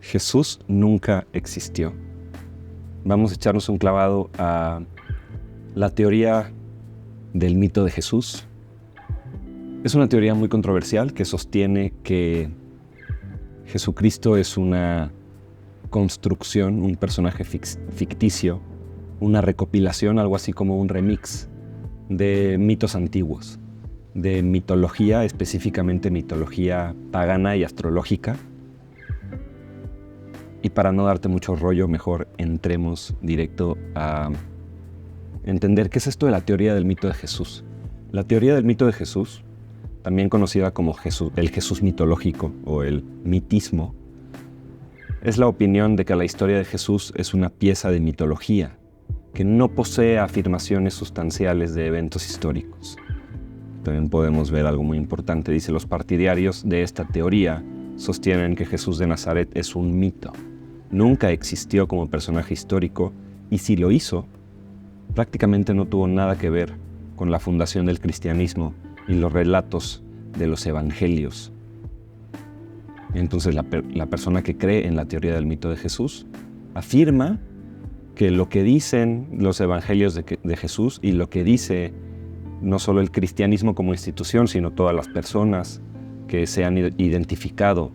Jesús nunca existió. Vamos a echarnos un clavado a la teoría del mito de Jesús. Es una teoría muy controversial que sostiene que Jesucristo es una construcción, un personaje ficticio, una recopilación, algo así como un remix de mitos antiguos, de mitología, específicamente mitología pagana y astrológica. Y para no darte mucho rollo, mejor entremos directo a entender qué es esto de la teoría del mito de Jesús. La teoría del mito de Jesús, también conocida como el Jesús mitológico o el mitismo, es la opinión de que la historia de Jesús es una pieza de mitología, que no posee afirmaciones sustanciales de eventos históricos. También podemos ver algo muy importante. Dice: los partidarios de esta teoría sostienen que Jesús de Nazaret es un mito. Nunca existió como personaje histórico, y si lo hizo, prácticamente no tuvo nada que ver con la fundación del cristianismo y los relatos de los evangelios. Entonces la persona que cree en la teoría del mito de Jesús afirma que lo que dicen los evangelios de Jesús y lo que dice no solo el cristianismo como institución, sino todas las personas que se han identificado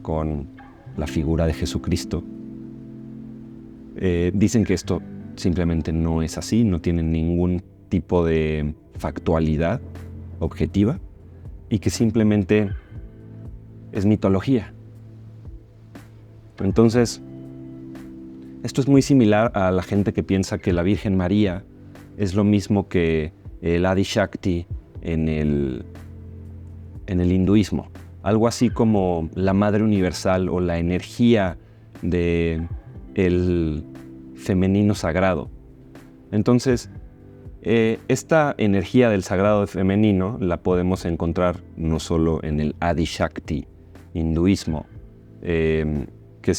con la figura de Jesucristo, dicen que esto simplemente no es así, no tiene ningún tipo de factualidad objetiva y que simplemente es mitología. Entonces, esto es muy similar a la gente que piensa que la Virgen María es lo mismo que el Adi Shakti en el hinduismo. Algo así como la Madre Universal o la energía del femenino sagrado. Entonces, esta energía del sagrado femenino la podemos encontrar no solo en el Adi Shakti hinduismo, que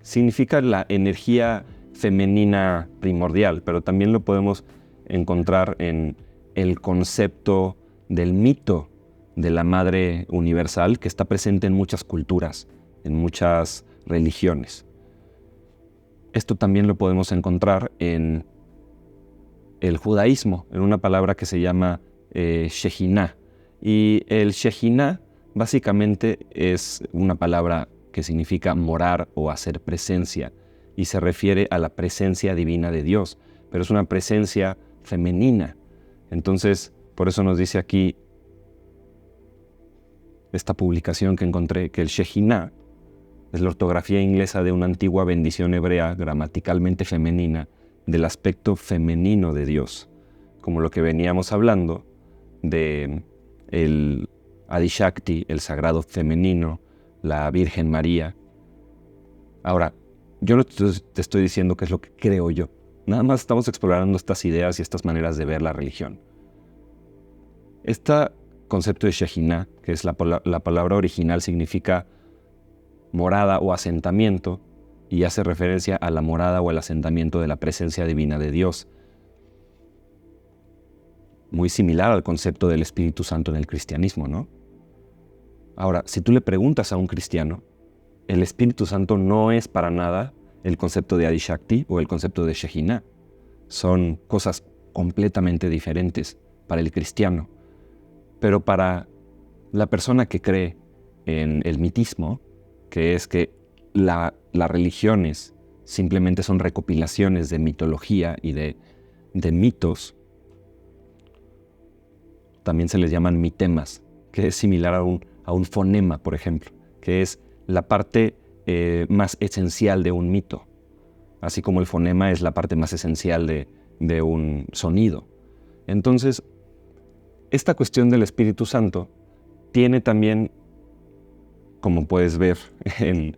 significa la energía femenina primordial, pero también lo podemos encontrar en el concepto del mito de la Madre Universal, que está presente en muchas culturas, en muchas religiones. Esto también lo podemos encontrar en el judaísmo, en una palabra que se llama Shejiná. Y el Shejiná básicamente es una palabra que significa morar o hacer presencia, y se refiere a la presencia divina de Dios, pero es una presencia femenina. Entonces, por eso nos dice aquí esta publicación que encontré, que el Shejiná es la ortografía inglesa de una antigua bendición hebrea gramaticalmente femenina del aspecto femenino de Dios, como lo que veníamos hablando de el Adi Shakti, el sagrado femenino, la Virgen María. Ahora, yo no te estoy diciendo qué es lo que creo yo, nada más estamos explorando estas ideas y estas maneras de ver la religión. Este concepto de Shejiná, que es la palabra original, significa morada o asentamiento, y hace referencia a la morada o el asentamiento de la presencia divina de Dios. Muy similar al concepto del Espíritu Santo en el cristianismo, ¿no? Ahora, si tú le preguntas a un cristiano, el Espíritu Santo no es para nada el concepto de Adi Shakti o el concepto de Shejiná. Son cosas completamente diferentes para el cristiano. Pero para la persona que cree en el mitismo, que es que las religiones simplemente son recopilaciones de mitología y de mitos, también se les llaman mitemas, que es similar a un fonema, por ejemplo, que es la parte más esencial de un mito, así como el fonema es la parte más esencial de un sonido. Entonces, esta cuestión del Espíritu Santo tiene también, como puedes ver en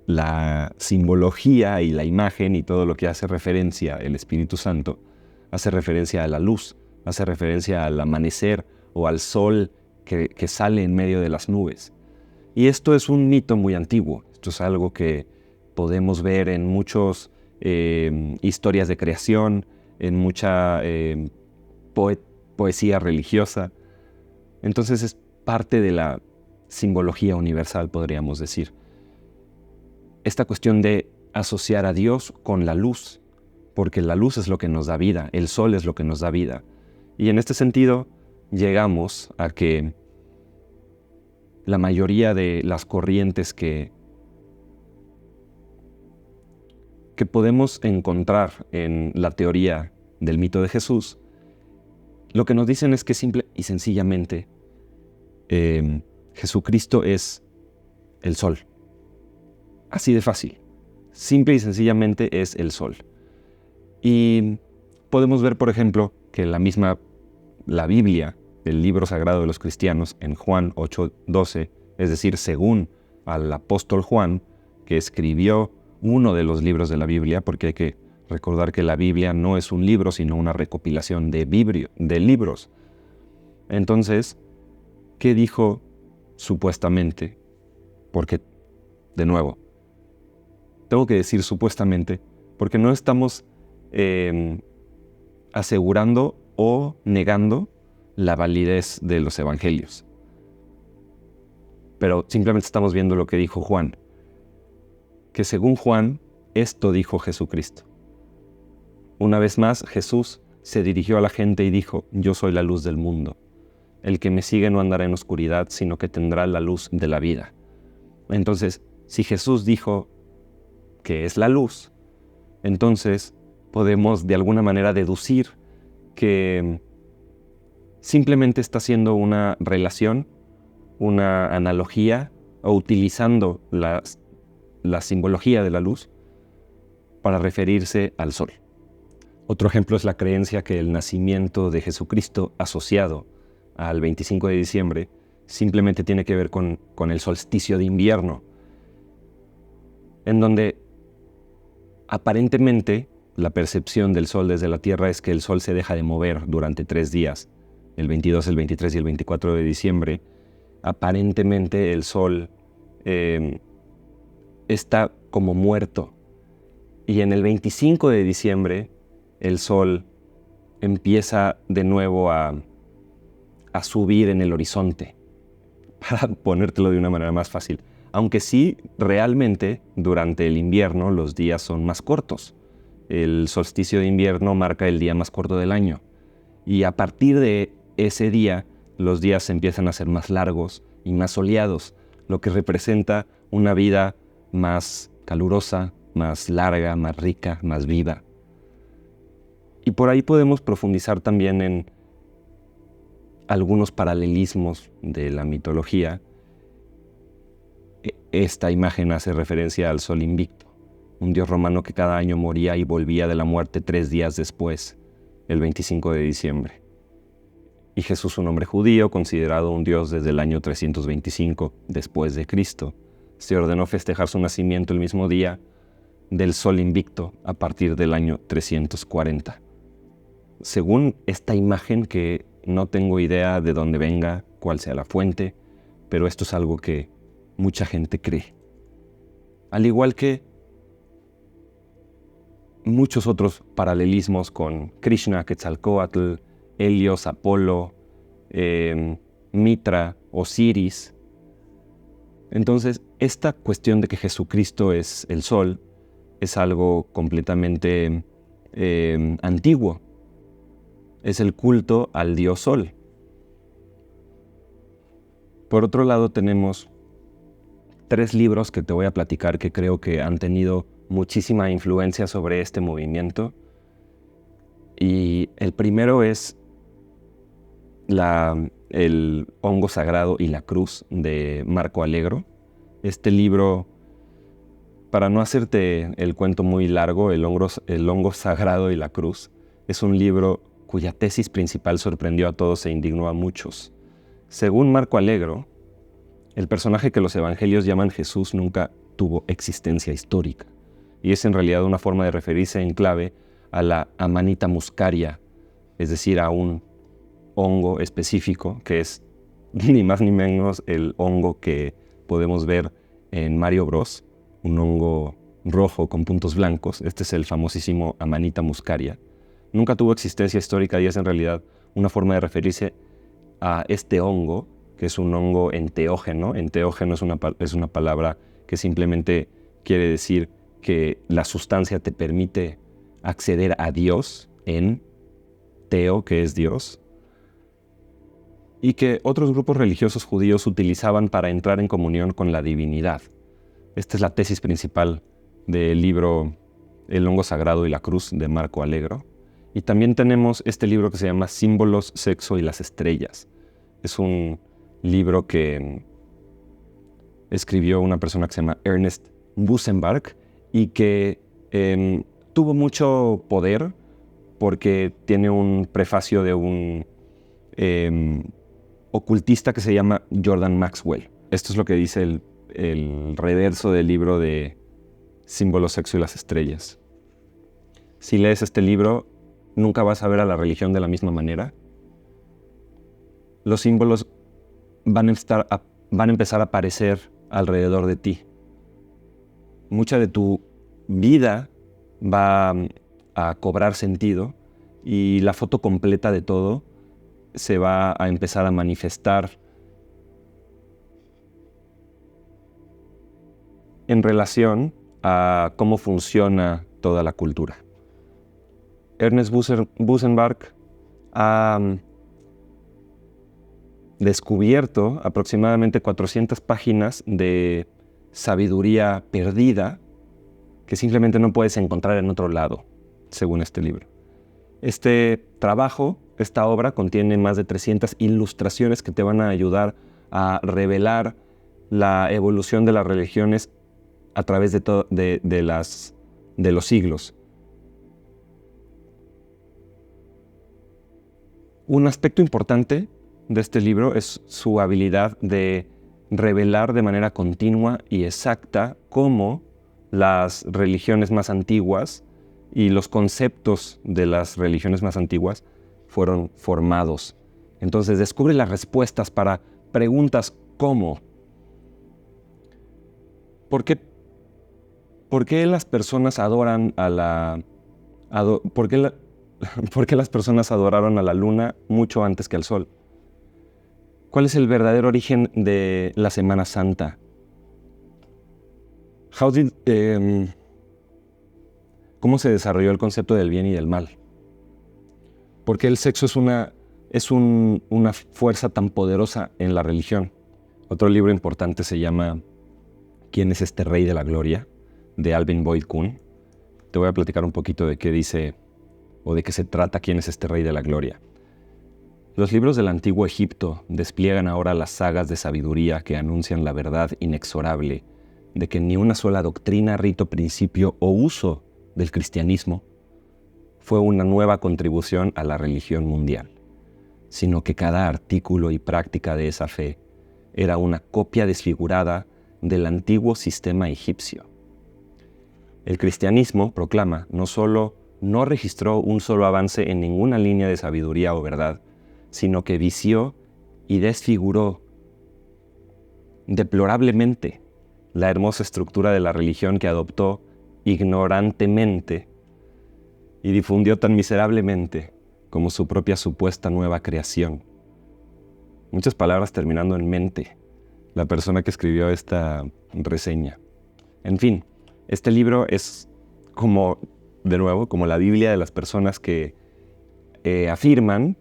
la simbología y la imagen y todo lo que hace referencia el Espíritu Santo, hace referencia a la luz, hace referencia al amanecer o al sol que sale en medio de las nubes. Y esto es un mito muy antiguo. Esto es algo que podemos ver en muchas historias de creación, en mucha poesía religiosa. Entonces es parte de la simbología universal, podríamos decir. esta cuestión de asociar a Dios con la luz, porque la luz es lo que nos da vida, el sol es lo que nos da vida. Y en este sentido llegamos a que la mayoría de las corrientes que podemos encontrar en la teoría del mito de Jesús, lo que nos dicen es que simple y sencillamente Jesucristo es el sol. Así de fácil. Simple y sencillamente es el sol. Y podemos ver, por ejemplo, que la Biblia, el libro sagrado de los cristianos, en Juan 8:12, es decir, según al apóstol Juan, que escribió uno de los libros de la Biblia, porque hay que recordar que la Biblia no es un libro, sino una recopilación de libros. Entonces, ¿qué dijo supuestamente? Porque, de nuevo, tengo que decir supuestamente, porque no estamos asegurando o negando la validez de los evangelios. Pero simplemente estamos viendo lo que dijo Juan. Que según Juan, esto dijo Jesucristo. Una vez más, Jesús se dirigió a la gente y dijo: yo soy la luz del mundo. El que me sigue no andará en oscuridad, sino que tendrá la luz de la vida. Entonces, si Jesús dijo que es la luz, entonces podemos de alguna manera deducir que simplemente está haciendo una relación, una analogía, o utilizando la simbología de la luz para referirse al sol. Otro ejemplo es la creencia que el nacimiento de Jesucristo asociado al 25 de diciembre simplemente tiene que ver con el solsticio de invierno, en donde aparentemente la percepción del sol desde la Tierra es que el sol se deja de mover durante 3 días, el 22, el 23 y el 24 de diciembre. Aparentemente el sol está como muerto, y en el 25 de diciembre el sol empieza de nuevo a subir en el horizonte, para ponértelo de una manera más fácil. Aunque sí, realmente, durante el invierno los días son más cortos. El solsticio de invierno marca el día más corto del año. Y a partir de ese día, los días empiezan a ser más largos y más soleados, lo que representa una vida más calurosa, más larga, más rica, más viva. Y por ahí podemos profundizar también en algunos paralelismos de la mitología. Esta imagen hace referencia al sol invicto, un dios romano que cada año moría y volvía de la muerte 3 días después, el 25 de diciembre. Y Jesús, un hombre judío, considerado un dios desde el año 325 después de Cristo, se ordenó festejar su nacimiento el mismo día del sol invicto a partir del año 340. Según esta imagen, que no tengo idea de dónde venga, cuál sea la fuente, pero esto es algo que mucha gente cree. Al igual que muchos otros paralelismos con Krishna, Quetzalcóatl, Helios, Apolo, Mitra, Osiris. Entonces, esta cuestión de que Jesucristo es el sol es algo completamente antiguo. Es el culto al dios sol. Por otro lado, tenemos 3 libros que te voy a platicar que creo que han tenido muchísima influencia sobre este movimiento. Y el primero es El hongo sagrado y la cruz, de Marco Allegro. Este libro, para no hacerte el cuento muy largo, el hongo sagrado y la cruz, es un libro cuya tesis principal sorprendió a todos e indignó a muchos. Según Marco Allegro, el personaje que los evangelios llaman Jesús nunca tuvo existencia histórica, y es en realidad una forma de referirse en clave a la Amanita muscaria, es decir, a un hongo específico que es ni más ni menos el hongo que podemos ver en Mario Bros, un hongo rojo con puntos blancos. Este es el famosísimo Amanita muscaria. Nunca tuvo existencia histórica y es en realidad una forma de referirse a este hongo, que es un hongo enteógeno. Enteógeno es una palabra que simplemente quiere decir que la sustancia te permite acceder a Dios en Teo, que es Dios, y que otros grupos religiosos judíos utilizaban para entrar en comunión con la divinidad. Esta es la tesis principal del libro El hongo sagrado y la cruz de Marco Allegro. Y también tenemos este libro que se llama Símbolos, Sexo y las Estrellas. Es un libro que escribió una persona que se llama Ernest Busenbark y que tuvo mucho poder porque tiene un prefacio de un ocultista que se llama Jordan Maxwell. Esto es lo que dice el reverso del libro de Símbolos, Sexo y las Estrellas. Si lees este libro, nunca vas a ver a la religión de la misma manera. Los símbolos van a empezar a aparecer alrededor de ti. Mucha de tu vida va a cobrar sentido y la foto completa de todo se va a empezar a manifestar en relación a cómo funciona toda la cultura. Ernest Busenbark ha descubierto aproximadamente 400 páginas de sabiduría perdida que simplemente no puedes encontrar en otro lado, según este libro. Este trabajo, esta obra, contiene más de 300 ilustraciones que te van a ayudar a revelar la evolución de las religiones a través de los siglos. Un aspecto importante de este libro es su habilidad de revelar de manera continua y exacta cómo las religiones más antiguas y los conceptos de las religiones más antiguas fueron formados. Entonces descubre las respuestas para preguntas como ¿por qué las personas adoran a la... ¿Por qué las personas adoraron a la luna mucho antes que al sol? ¿Cuál es el verdadero origen de la Semana Santa? ¿Cómo se desarrolló el concepto del bien y del mal? ¿Por qué el sexo es una fuerza tan poderosa en la religión? Otro libro importante se llama ¿Quién es este rey de la gloria?, de Alvin Boyd Kuhn. Te voy a platicar un poquito de qué dice o de qué se trata ¿Quién es este rey de la gloria? Los libros del antiguo Egipto despliegan ahora las sagas de sabiduría que anuncian la verdad inexorable de que ni una sola doctrina, rito, principio o uso del cristianismo fue una nueva contribución a la religión mundial, sino que cada artículo y práctica de esa fe era una copia desfigurada del antiguo sistema egipcio. El cristianismo, proclama, no solo no registró un solo avance en ninguna línea de sabiduría o verdad, sino que vició y desfiguró deplorablemente la hermosa estructura de la religión que adoptó ignorantemente y difundió tan miserablemente como su propia supuesta nueva creación. Muchas palabras terminando en mente, la persona que escribió esta reseña. En fin, este libro es como la Biblia de las personas que afirman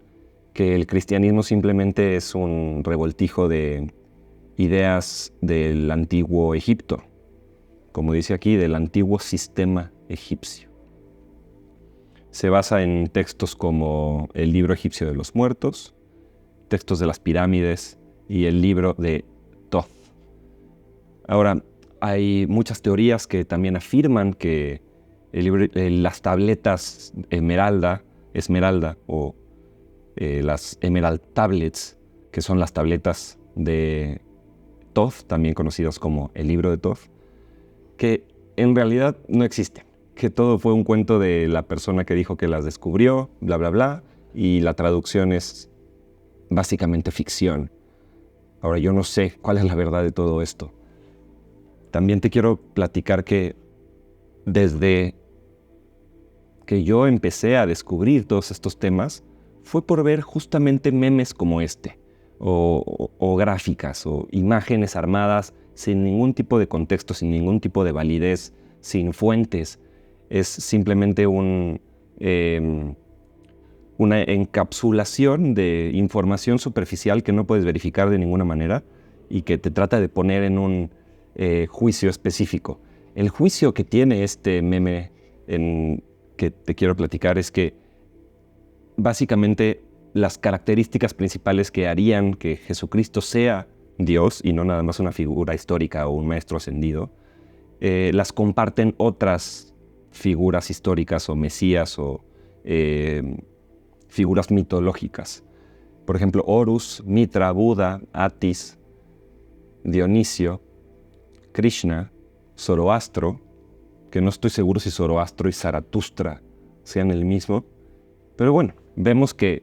que el cristianismo simplemente es un revoltijo de ideas del antiguo Egipto, como dice aquí, del antiguo sistema egipcio. Se basa en textos como el libro egipcio de los muertos, textos de las pirámides y el libro de Thoth. Ahora, hay muchas teorías que también afirman que las tabletas esmeralda o las Emerald Tablets, que son las tabletas de Thoth, también conocidas como el libro de Thoth, que en realidad no existen, que todo fue un cuento de la persona que dijo que las descubrió, bla, bla, bla, y la traducción es básicamente ficción. Ahora, yo no sé cuál es la verdad de todo esto. También te quiero platicar que desde que yo empecé a descubrir todos estos temas, fue por ver justamente memes como este, o gráficas, o imágenes armadas sin ningún tipo de contexto, sin ningún tipo de validez, sin fuentes. Es simplemente una encapsulación de información superficial que no puedes verificar de ninguna manera y que te trata de poner en un juicio específico. El juicio que tiene este meme que te quiero platicar es que básicamente las características principales que harían que Jesucristo sea Dios y no nada más una figura histórica o un maestro ascendido, las comparten otras figuras históricas o mesías o figuras mitológicas. Por ejemplo, Horus, Mitra, Buda, Atis, Dionisio, Krishna, Zoroastro, que no estoy seguro si Zoroastro y Zaratustra sean el mismo, pero bueno, vemos que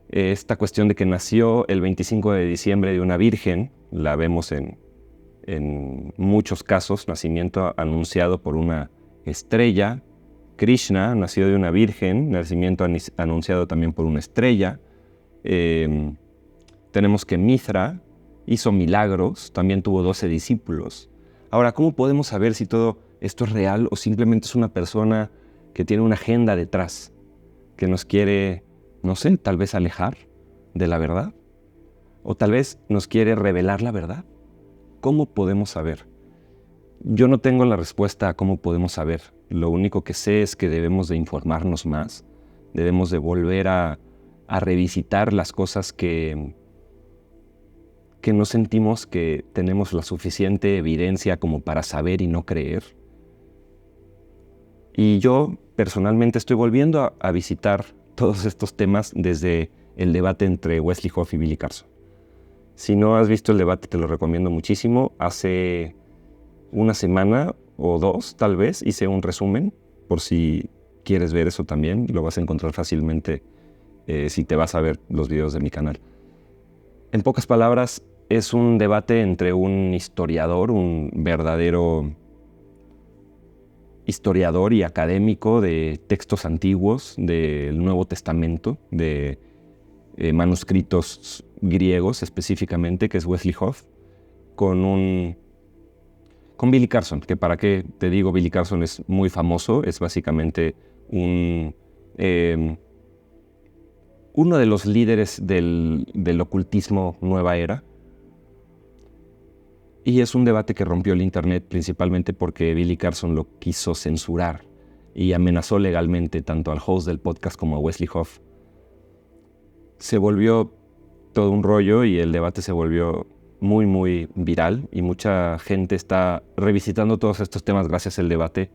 esta cuestión de que nació el 25 de diciembre de una virgen, la vemos en muchos casos, nacimiento anunciado por una estrella. Krishna nació de una virgen, nacimiento anunciado también por una estrella. Tenemos que Mithra hizo milagros, también tuvo 12 discípulos. Ahora, ¿cómo podemos saber si todo esto es real o simplemente es una persona que tiene una agenda detrás, que nos quiere, no sé, tal vez alejar de la verdad? ¿O tal vez nos quiere revelar la verdad? ¿Cómo podemos saber? Yo no tengo la respuesta a cómo podemos saber. Lo único que sé es que debemos de informarnos más, debemos de volver a revisitar las cosas que no sentimos que tenemos la suficiente evidencia como para saber y no creer. Y yo personalmente estoy volviendo a visitar todos estos temas desde el debate entre Wesley Hoff y Billy Carson. Si no has visto el debate, te lo recomiendo muchísimo. Hace una semana o dos, tal vez, hice un resumen, por si quieres ver eso también. Lo vas a encontrar fácilmente si te vas a ver los videos de mi canal. En pocas palabras, es un debate entre un historiador, un verdadero historiador y académico de textos antiguos del Nuevo Testamento, de manuscritos griegos específicamente, que es Wesley Hoff, con Billy Carson, que para qué te digo, Billy Carson es muy famoso, es básicamente uno de los líderes del ocultismo nueva era. Y es un debate que rompió el internet principalmente porque Billy Carson lo quiso censurar y amenazó legalmente tanto al host del podcast como a Wesley Hoff. Se volvió todo un rollo y el debate se volvió muy, muy viral y mucha gente está revisitando todos estos temas gracias al debate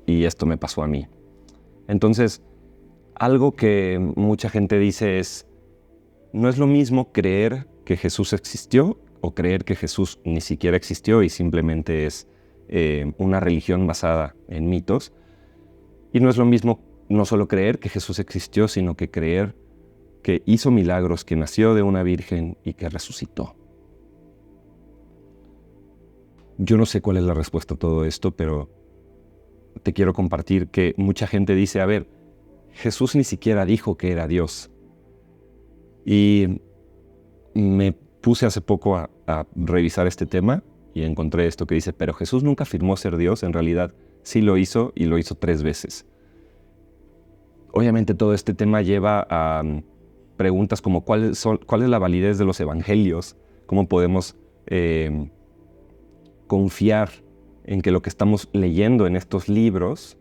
y esto me pasó a mí. Entonces, algo que mucha gente dice es, no es lo mismo creer que Jesús existió o creer que Jesús ni siquiera existió y simplemente es una religión basada en mitos. Y no es lo mismo no solo creer que Jesús existió, sino que creer que hizo milagros, que nació de una virgen y que resucitó. Yo no sé cuál es la respuesta a todo esto, pero te quiero compartir que mucha gente dice, a ver, Jesús ni siquiera dijo que era Dios. Y me puse hace poco a revisar este tema y encontré esto que dice, pero Jesús nunca afirmó ser Dios, en realidad sí lo hizo y lo hizo 3 veces. Obviamente todo este tema lleva a preguntas como ¿cuál es la validez de los evangelios? ¿Cómo podemos confiar en que lo que estamos leyendo en estos libros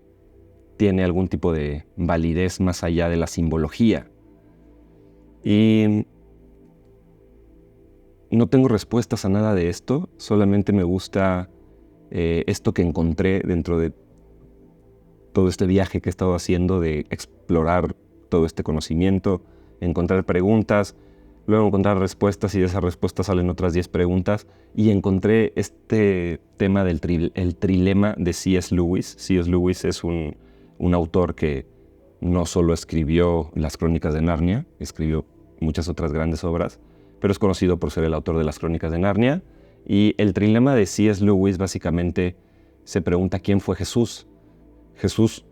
tiene algún tipo de validez más allá de la simbología? Y no tengo respuestas a nada de esto, solamente me gusta esto que encontré dentro de todo este viaje que he estado haciendo de explorar todo este conocimiento, encontrar preguntas, luego encontrar respuestas y de esas respuestas salen otras 10 preguntas y encontré este tema del el trilema de C.S. Lewis. C.S. Lewis es un autor que no solo escribió las Crónicas de Narnia, escribió muchas otras grandes obras, pero es conocido por ser el autor de las Crónicas de Narnia. Y el trilema de C.S. Lewis básicamente se pregunta quién fue Jesús. Jesús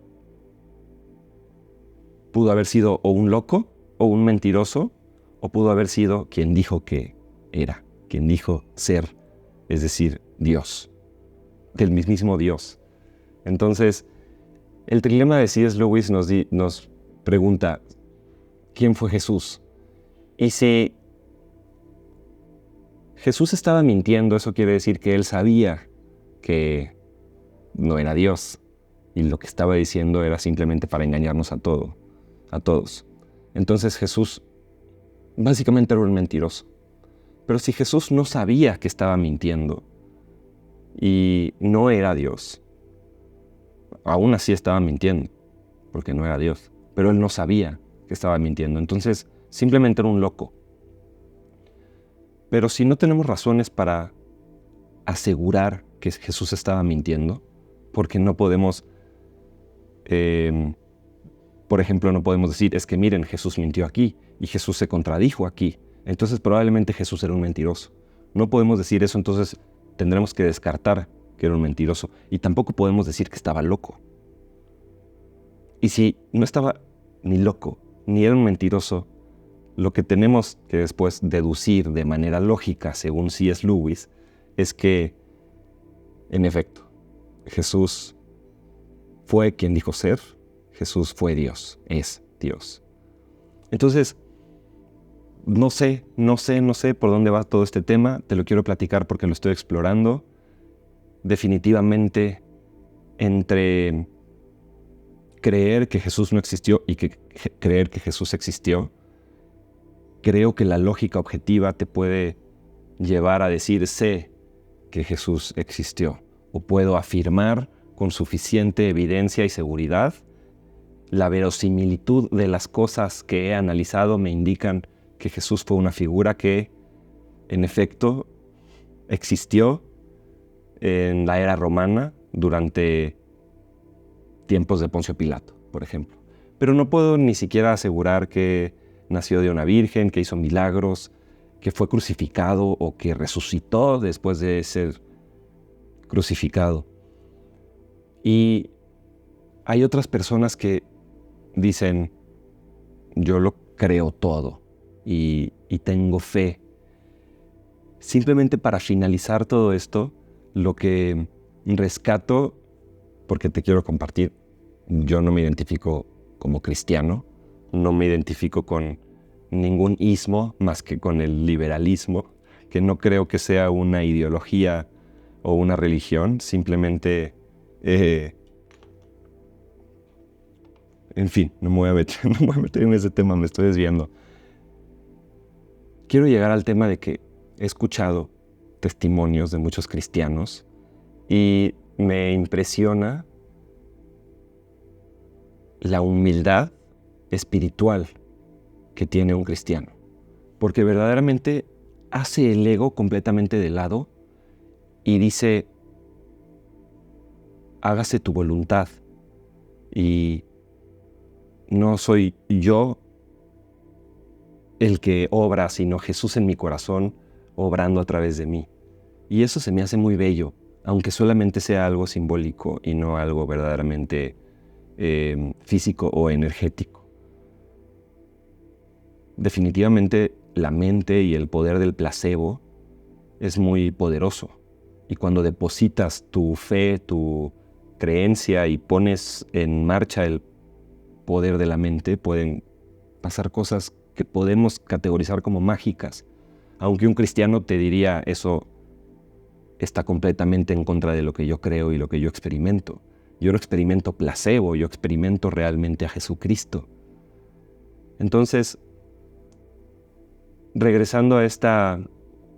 pudo haber sido o un loco o un mentiroso, o pudo haber sido quien dijo que era, quien dijo ser es decir, Dios, del mismísimo Dios. Entonces, el trilema de C.S. Lewis nos pregunta, ¿quién fue Jesús? Y si Jesús estaba mintiendo, eso quiere decir que él sabía que no era Dios y lo que estaba diciendo era simplemente para engañarnos a todos. Entonces Jesús básicamente era un mentiroso. Pero si Jesús no sabía que estaba mintiendo y no era Dios, aún así estaba mintiendo, porque no era Dios, pero él no sabía que estaba mintiendo. Entonces simplemente era un loco. Pero si no tenemos razones para asegurar que Jesús estaba mintiendo, porque no podemos, por ejemplo, no podemos decir, es que miren, Jesús mintió aquí y Jesús se contradijo aquí, entonces probablemente Jesús era un mentiroso. No podemos decir eso, entonces tendremos que descartar que era un mentiroso. Y tampoco podemos decir que estaba loco. Y si no estaba ni loco, ni era un mentiroso, lo que tenemos que después deducir de manera lógica, según C.S. Lewis, es que, en efecto, Jesús fue quien dijo ser, Jesús fue Dios, es Dios. Entonces, no sé por dónde va todo este tema, te lo quiero platicar porque lo estoy explorando. Definitivamente, entre creer que Jesús no existió y creer que Jesús existió, creo que la lógica objetiva te puede llevar a decir, sé que Jesús existió, o puedo afirmar con suficiente evidencia y seguridad. La verosimilitud de las cosas que he analizado me indican que Jesús fue una figura que, en efecto, existió en la era romana durante tiempos de Poncio Pilato, por ejemplo. Pero no puedo ni siquiera asegurar que nació de una virgen, que hizo milagros, que fue crucificado o que resucitó después de ser crucificado. Y hay otras personas que dicen, yo lo creo todo y tengo fe. Simplemente para finalizar todo esto, lo que rescato, porque te quiero compartir, yo no me identifico como cristiano, no me identifico con ningún ismo más que con el liberalismo, que no creo que sea una ideología o una religión, simplemente, en fin, no me voy a meter en ese tema, me estoy desviando. Quiero llegar al tema de que he escuchado testimonios de muchos cristianos y me impresiona la humildad espiritual que tiene un cristiano, porque verdaderamente hace el ego completamente de lado y dice, hágase tu voluntad, y no soy yo el que obra, sino Jesús en mi corazón obrando a través de mí. Y eso se me hace muy bello, aunque solamente sea algo simbólico y no algo verdaderamente físico o energético. Definitivamente la mente y el poder del placebo es muy poderoso. Y cuando depositas tu fe, tu creencia y pones en marcha el poder de la mente, pueden pasar cosas que podemos categorizar como mágicas. Aunque un cristiano te diría, eso está completamente en contra de lo que yo creo y lo que yo experimento. Yo no experimento placebo, yo experimento realmente a Jesucristo. Entonces, regresando a esta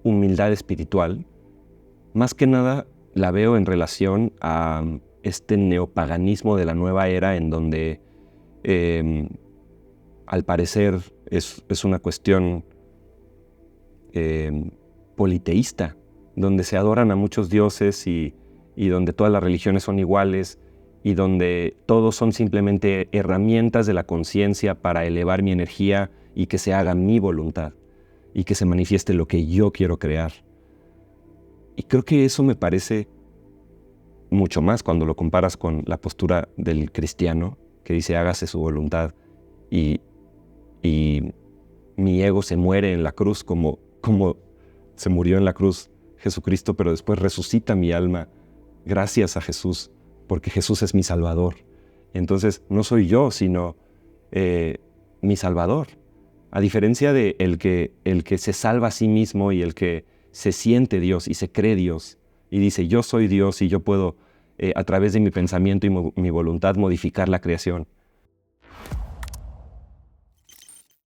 humildad espiritual, más que nada la veo en relación a este neopaganismo de la nueva era en donde al parecer es una cuestión politeísta, donde se adoran a muchos dioses y donde todas las religiones son iguales y donde todos son simplemente herramientas de la conciencia para elevar mi energía y que se haga mi voluntad y que se manifieste lo que yo quiero crear. Y creo que eso me parece mucho más cuando lo comparas con la postura del cristiano que dice hágase su voluntad y mi ego se muere en la cruz como se murió en la cruz Jesucristo, pero después resucita mi alma gracias a Jesús, porque Jesús es mi Salvador. Entonces no soy yo, sino mi Salvador. A diferencia de el que se salva a sí mismo y el que se siente Dios y se cree Dios y dice yo soy Dios y yo puedo a través de mi pensamiento y mi voluntad modificar la creación.